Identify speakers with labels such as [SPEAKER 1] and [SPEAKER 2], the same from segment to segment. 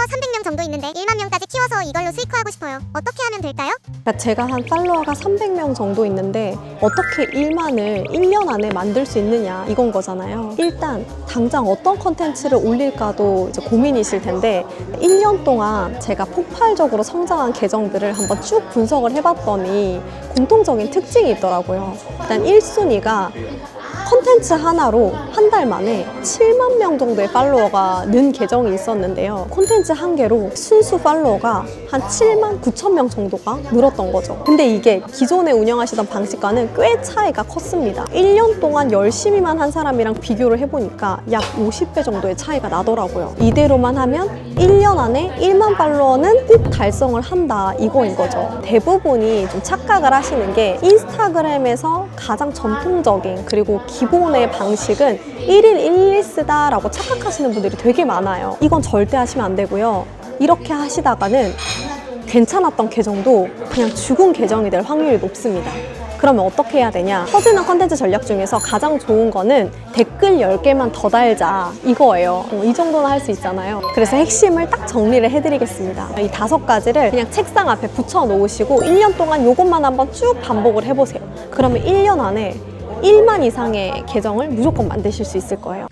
[SPEAKER 1] 300명 정도 있는데 1만 명까지 키워서 이걸로 수익화하고 싶어요. 어떻게 하면 될까요?
[SPEAKER 2] 그러니까 제가 한 팔로워가 300명 정도 있는데 어떻게 1만을 1년 안에 만들 수 있느냐 이건 거잖아요. 일단 당장 어떤 컨텐츠를 올릴까도 이제 고민이실 텐데 1년 동안 제가 폭발적으로 성장한 계정들을 한번 쭉 분석을 해봤더니 공통적인 특징이 있더라고요. 일단 1순위가 컨텐츠 하나로 한 달 만에 7만 명 정도의 팔로워가 는 계정이 있었는데요. 콘텐츠 한 개로 순수 팔로워가 한 7만 9천 명 정도가 늘었던 거죠. 근데 이게 기존에 운영하시던 방식과는 꽤 차이가 컸습니다. 1년 동안 열심히만 한 사람이랑 비교를 해보니까 약 50배 정도의 차이가 나더라고요. 이대로만 하면 1년 안에 1만 팔로워는 꼭 달성을 한다 이거인 거죠. 대부분이 좀 착각을 하시는 게 인스타그램에서 가장 전통적인 그리고 기본의 방식은 1일 1리스다 라고 착각하시는 분들이 되게 많아요. 이건 절대 하시면 안 되고요. 이렇게 하시다가는 괜찮았던 계정도 그냥 죽은 계정이 될 확률이 높습니다. 그러면 어떻게 해야 되냐? 터지는 컨텐츠 전략 중에서 가장 좋은 거는 댓글 10개만 더 달자 이거예요. 이 정도는 할 수 있잖아요. 그래서 핵심을 딱 정리를 해드리겠습니다. 이 5가지를 그냥 책상 앞에 붙여 놓으시고 1년 동안 이것만 한번 쭉 반복을 해보세요. 그러면 1년 안에 1만 이상의 계정을 무조건 만드실 수 있을 거예요.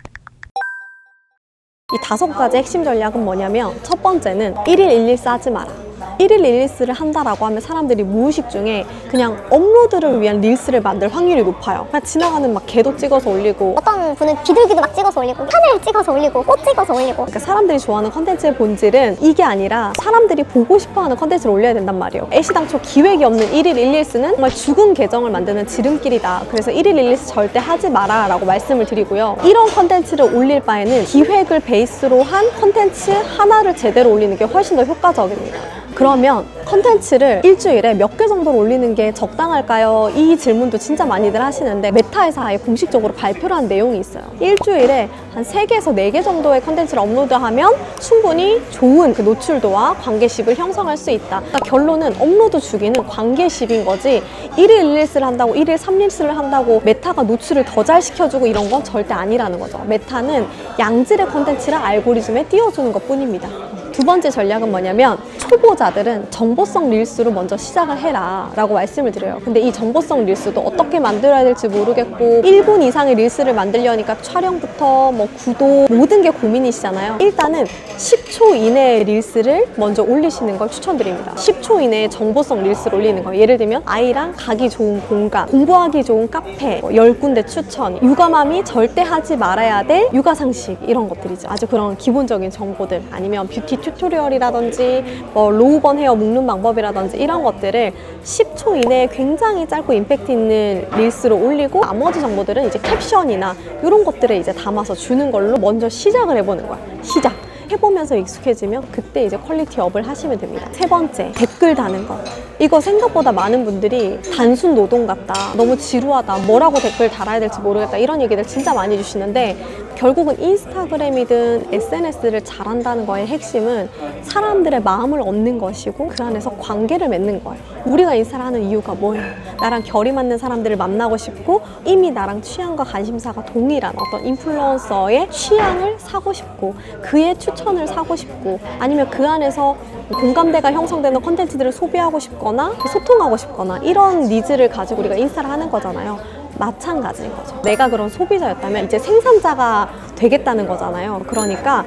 [SPEAKER 2] 이 5가지 핵심 전략은 뭐냐면 첫 번째는 1일 1리스 하지 마라. 1일 1리스를 한다라고 하면 사람들이 무의식 중에 그냥 업로드를 위한 릴스를 만들 확률이 높아요. 그냥 지나가는 막 개도 찍어서 올리고
[SPEAKER 1] 어떤 분은 비둘기도 막 찍어서 올리고 하늘 찍어서 올리고 꽃 찍어서 올리고
[SPEAKER 2] 그러니까 사람들이 좋아하는 컨텐츠의 본질은 이게 아니라 사람들이 보고 싶어하는 컨텐츠를 올려야 된단 말이에요. 애시당초 기획이 없는 1일 1리스는 정말 죽은 계정을 만드는 지름길이다. 그래서 1일 1리스 절대 하지 마라 라고 말씀을 드리고요. 이런 컨텐츠를 올릴 바에는 기획을 베이스로 한 컨텐츠 하나를 제대로 올리는 게 훨씬 더 효과적입니다. 그러면 컨텐츠를 일주일에 몇 개 정도로 올리는 게 적당할까요? 이 질문도 진짜 많이들 하시는데 메타에서 아예 공식적으로 발표를 한 내용이 있어요. 일주일에 한 3개에서 4개 정도의 컨텐츠를 업로드하면 충분히 좋은 그 노출도와 관계십을 형성할 수 있다. 그러니까 결론은 업로드 주기는 관계십인 거지 1일 1리스를 한다고 1일 3리스를 한다고 메타가 노출을 더 잘 시켜주고 이런 건 절대 아니라는 거죠. 메타는 양질의 컨텐츠를 알고리즘에 띄워주는 것 뿐입니다. 두 번째 전략은 뭐냐면 초보자들은 정보성 릴스로 먼저 시작을 해라 라고 말씀을 드려요. 근데 이 정보성 릴스도 어떻게 만들어야 될지 모르겠고 1분 이상의 릴스를 만들려니까 촬영부터 뭐 구도 모든 게 고민이시잖아요. 일단은 10초 이내의 릴스를 먼저 올리시는 걸 추천드립니다. 10초 이내에 정보성 릴스를 올리는 거예요. 예를 들면 아이랑 가기 좋은 공간, 공부하기 좋은 카페, 10군데 추천, 육아맘이 절대 하지 말아야 될 육아 상식 이런 것들이죠. 아주 그런 기본적인 정보들 아니면 뷰티 튜토리얼이라든지 뭐 로우번 헤어 묶는 방법이라든지 이런 것들을 10초 이내에 굉장히 짧고 임팩트 있는 릴스로 올리고 나머지 정보들은 이제 캡션이나 이런 것들을 이제 담아서 주는 걸로 먼저 시작을 해보는 거야. 시작! 해보면서 익숙해지면 그때 이제 퀄리티 업을 하시면 됩니다. 세 번째, 댓글 다는 거. 이거 생각보다 많은 분들이 단순 노동 같다, 너무 지루하다, 뭐라고 댓글 달아야 될지 모르겠다 이런 얘기들 진짜 많이 주시는데 결국은 인스타그램이든 SNS를 잘한다는 거의 핵심은 사람들의 마음을 얻는 것이고 그 안에서 관계를 맺는 거예요. 우리가 인스타를 하는 이유가 뭐예요? 나랑 결이 맞는 사람들을 만나고 싶고 이미 나랑 취향과 관심사가 동일한 어떤 인플루언서의 취향을 사고 싶고 그의 추천을 사고 싶고 아니면 그 안에서 공감대가 형성되는 콘텐츠들을 소비하고 싶거나 소통하고 싶거나 이런 니즈를 가지고 우리가 인스타를 하는 거잖아요. 마찬가지인 거죠. 내가 그런 소비자였다면 이제 생산자가 되겠다는 거잖아요. 그러니까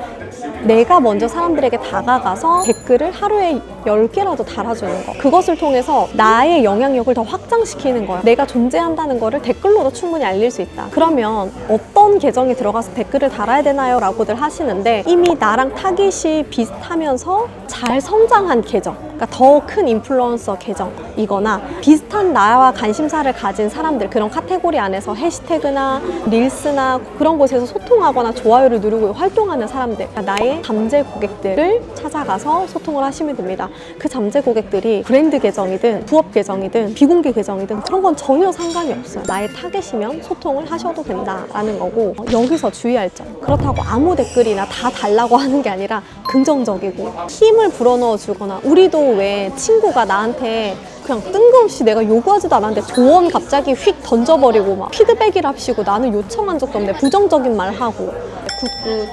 [SPEAKER 2] 내가 먼저 사람들에게 다가가서 댓글을 하루에 10개라도 달아주는 거. 그것을 통해서 나의 영향력을 더 확장시키는 거예요. 내가 존재한다는 거를 댓글로도 충분히 알릴 수 있다. 그러면 어떤 계정에 들어가서 댓글을 달아야 되나요? 라고들 하시는데 이미 나랑 타깃이 비슷하면서 잘 성장한 계정, 그러니까 더 큰 인플루언서 계정이거나 비슷한 나와 관심사를 가진 사람들, 그런 카테고리 안에서 해시태그나 릴스나 그런 곳에서 소통하거나 좋아요를 누르고 활동하는 사람들, 그러니까 나의 잠재 고객들을 찾아가서 소통을 하시면 됩니다. 그 잠재 고객들이 브랜드 계정이든 부업 계정이든 비공개 계정이든 그런 건 전혀 상관이 없어요. 나의 타겟이면 소통을 하셔도 된다라는 거고, 여기서 주의할 점, 그렇다고 아무 댓글이나 다 달라고 하는 게 아니라 긍정적이고 힘을 불어넣어 주거나, 우리도 왜 친구가 나한테 그냥 뜬금없이 내가 요구하지도 않았는데 조언 갑자기 휙 던져버리고 막 피드백이랍시고 나는 요청한 적도 없는데 부정적인 말 하고 굿굿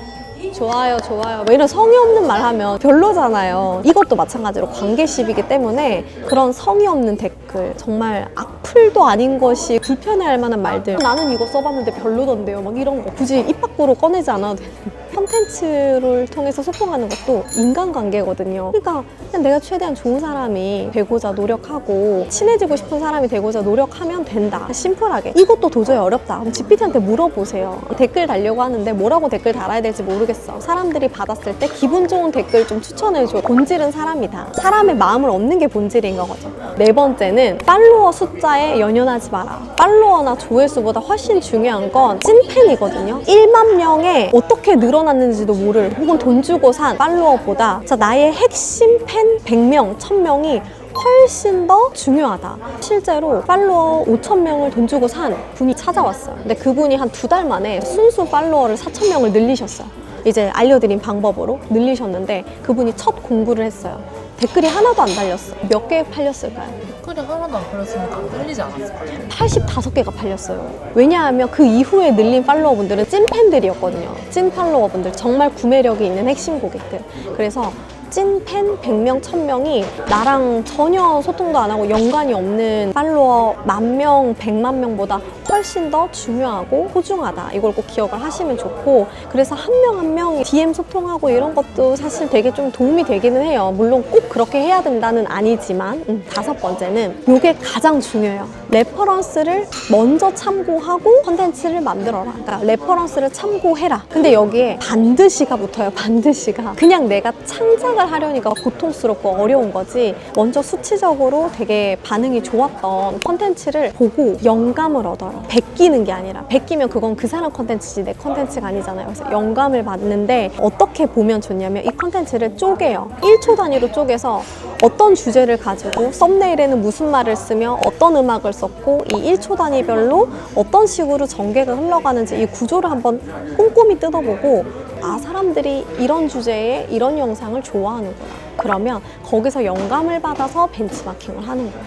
[SPEAKER 2] 좋아요, 좋아요. 뭐 이런 성의 없는 말 하면 별로잖아요. 이것도 마찬가지로 관계십이기 때문에 그런 성의 없는 댓글, 정말 악플도 아닌 것이 불편해할 만한 말들. 나는 이거 써봤는데 별로던데요. 막 이런 거 굳이 입 밖으로 꺼내지 않아도 되는. 컨텐츠를 통해서 소통하는 것도 인간관계거든요. 그러니까 그냥 내가 최대한 좋은 사람이 되고자 노력하고 친해지고 싶은 사람이 되고자 노력하면 된다. 심플하게. 이것도 도저히 어렵다. 그럼 GPT한테 물어보세요. 댓글 달려고 하는데 뭐라고 댓글 달아야 될지 모르겠어. 사람들이 받았을 때 기분 좋은 댓글 좀 추천해줘. 본질은 사람이다. 사람의 마음을 얻는 게 본질인 거죠. 네 번째는 팔로워 숫자에 연연하지 마라. 팔로워나 조회수보다 훨씬 중요한 건 찐팬이거든요. 1만 명에 어떻게 늘어났는지도 모를 혹은 돈 주고 산 팔로워보다 나의 핵심 팬 100명, 1000명이 훨씬 더 중요하다. 실제로 팔로워 5,000명을 돈 주고 산 분이 찾아왔어요. 근데 그분이 한 2달 만에 순수 팔로워를 4,000명을 늘리셨어요. 이제 알려드린 방법으로 늘리셨는데 그분이 첫 공부를 했어요. 댓글이 하나도 안 달렸어. 몇 개 팔렸을까요?
[SPEAKER 3] 댓글이 하나도 안 팔렸으니까 안 들리지 않았을까요?
[SPEAKER 2] 85개가 팔렸어요. 왜냐하면 그 이후에 늘린 팔로워분들은 찐팬들이었거든요. 찐 팔로워분들, 정말 구매력이 있는 핵심 고객들. 그래서 찐팬 100명, 1000명이 나랑 전혀 소통도 안 하고 연관이 없는 팔로워 10,000명, 100만 명보다 훨씬 더 중요하고 소중하다. 이걸 꼭 기억을 하시면 좋고, 그래서 한 명 한 명 DM 소통하고 이런 것도 사실 되게 좀 도움이 되기는 해요. 물론 꼭 그렇게 해야 된다는 아니지만. 5번째는 이게 가장 중요해요. 레퍼런스를 먼저 참고하고 컨텐츠를 만들어라. 그러니까 레퍼런스를 참고해라. 근데 여기에 반드시가 붙어요. 반드시가. 그냥 내가 창작을 하려니까 고통스럽고 어려운 거지, 먼저 수치적으로 되게 반응이 좋았던 컨텐츠를 보고 영감을 얻어라. 베끼는 게 아니라, 베끼면 그건 그 사람 컨텐츠지 내 컨텐츠가 아니잖아요. 그래서 영감을 받는데 어떻게 보면 좋냐면 이 컨텐츠를 쪼개요. 1초 단위로 쪼개서 어떤 주제를 가지고 썸네일에는 무슨 말을 쓰며 어떤 음악을 썼고 이 1초 단위별로 어떤 식으로 전개가 흘러가는지 이 구조를 한번 꼼꼼히 뜯어보고, 아, 사람들이 이런 주제에 이런 영상을 좋아하는구나. 그러면 거기서 영감을 받아서 벤치마킹을 하는 거예요.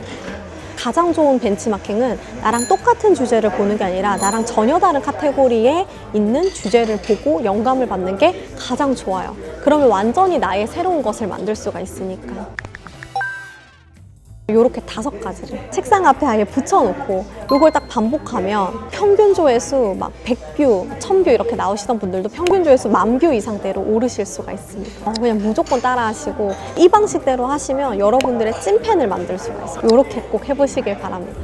[SPEAKER 2] 가장 좋은 벤치마킹은 나랑 똑같은 주제를 보는 게 아니라 나랑 전혀 다른 카테고리에 있는 주제를 보고 영감을 받는 게 가장 좋아요. 그러면 완전히 나의 새로운 것을 만들 수가 있으니까. 요렇게 5가지를 책상 앞에 아예 붙여놓고 요걸 딱 반복하면 평균 조회수 막 100뷰, 1000뷰 이렇게 나오시던 분들도 평균 조회수 10,000뷰 이상대로 오르실 수가 있습니다. 그냥 무조건 따라 하시고 이 방식대로 하시면 여러분들의 찐팬을 만들 수가 있어요. 요렇게 꼭 해보시길 바랍니다.